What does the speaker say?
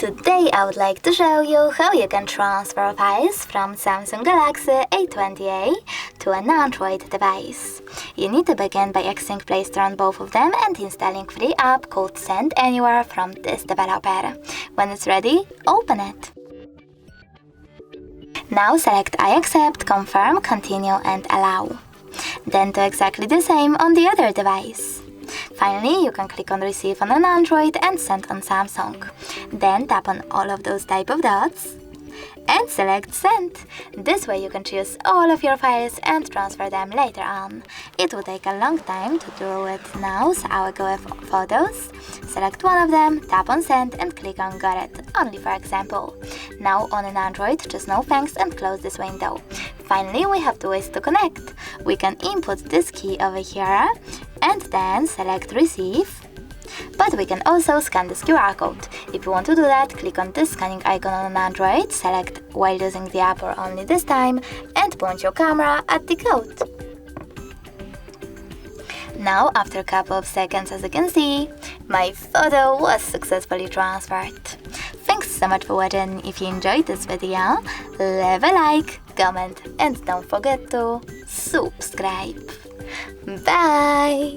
Today I would like to show you how you can transfer files from Samsung Galaxy A20e to an Android device. You need to begin by accessing Play Store on both of them and installing free app called Send Anywhere from this developer. When it's ready, open it. Now select I accept, confirm, continue and allow. Then do exactly the same on the other device. Finally, you can click on Receive on an Android and Send on Samsung. Then tap on all of those type of dots and select Send. This way you can choose all of your files and transfer them later on. It will take a long time to do it now, so I will go with Photos, select one of them, tap on Send and click on Got It, only for example. Now on an Android, choose No Thanks and close this window. Finally, we have two ways to connect. We can input this key over here and then select Receive. But we can also scan this QR code. If you want to do that, click on this scanning icon on an Android, select while using the app or only this time, and point your camera at the code. Now, after a couple of seconds, as you can see, my photo was successfully transferred. Thanks so much for watching. If you enjoyed this video, leave a like, comment, and don't forget to subscribe. Bye!